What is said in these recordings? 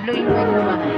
Blue in white na bahay.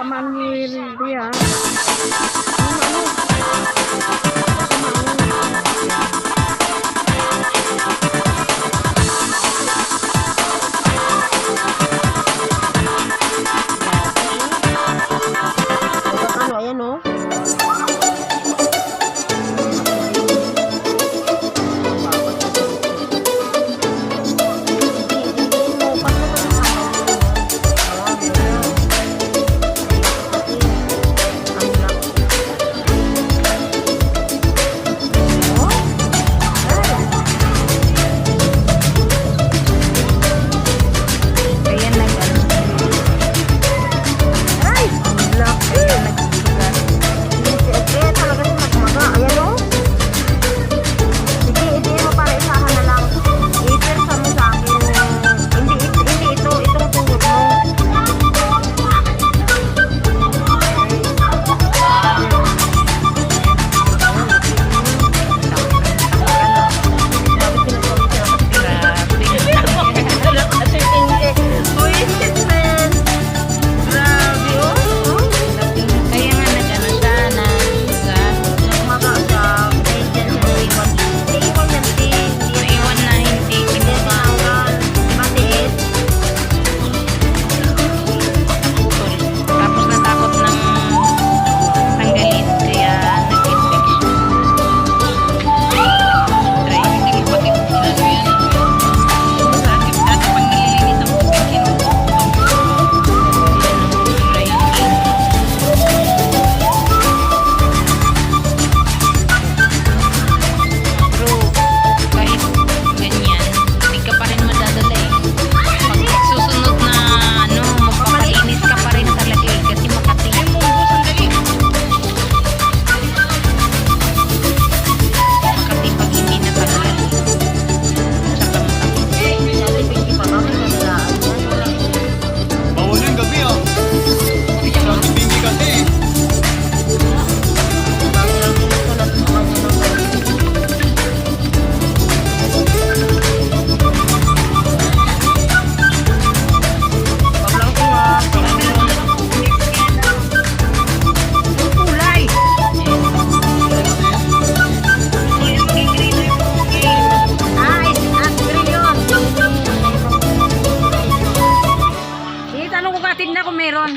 Manuel dia. Ano, ayan o.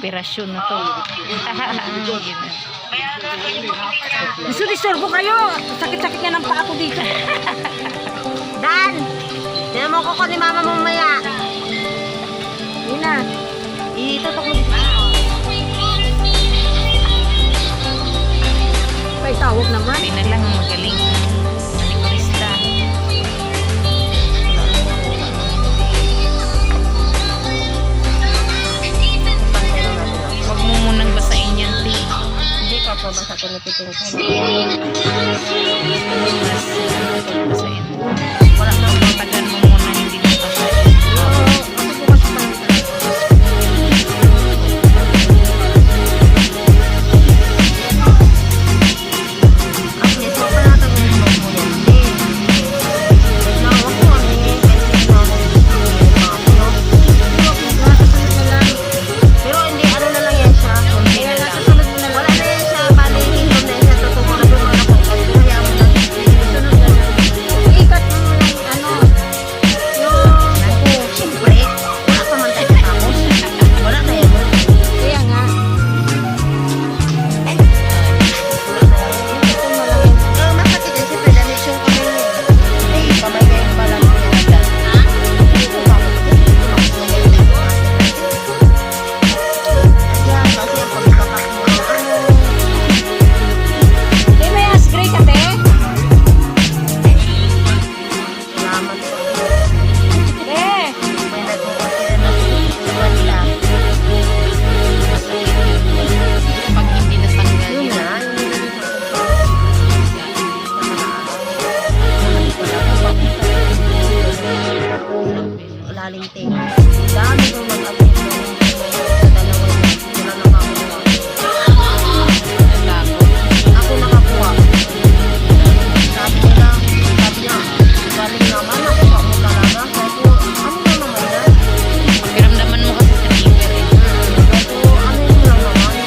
Operasyon na to. Disturbo kayo. Sakit-sakit nga ng paa ko dito. Dan! Tinan mo ko ni mama mo maya. Yun na. Itutok mo dito. May tawag naman. Hindi na lang magaling. Manikurista. Huwag mo munang basain yan, T. Hindi ka po basta pinipiting ko. Basain. Wala nang tagan mo muna, hindi mo basain. Laling-ting. Dami kong mag-abot mo. Sa dalawa na. Wala na makakuha. Ako nakakuha. Sabi niya, galing naman, nakuha mo talaga. Sabi ko, ano na naman yan? Pakiramdaman mo kasi sa liver eh. Sabi ko, ano yun lang naman?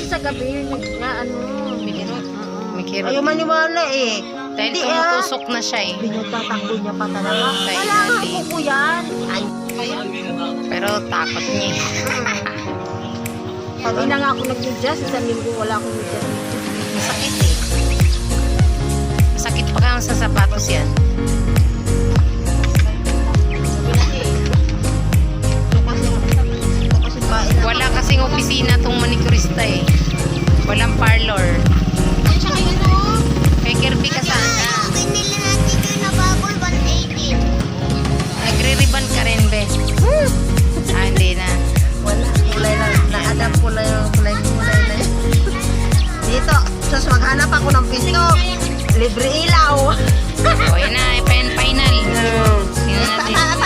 sa gabi, ano, Mikirot. Mikirot. Ayaw maniwala eh. Dahil Hindi, tumutusok na siya eh. Binutatakbo niya pa talaga. Kaya Wala nga hindi. kuko yan. Ay, Pero takot niya eh. Pag ina nga ako nag-adjust, isang linggo wala akong adjust. Masakit eh. Masakit pa kang sa sapatos yan. ito kasi pain. Wala kasing opisina tong manicurista eh. Walang parlor. Kay Kirby ka sana. Binili natin yun na bubble 180. Nagre-ribbon ka rin, be. Ah, hindi na. Wala, kulay lang. Na-adapt ko lang yung kulay na yun. Dito, sus maghanap ako ng pinto. Libre ilaw. O, yun na. Final. Sino natin?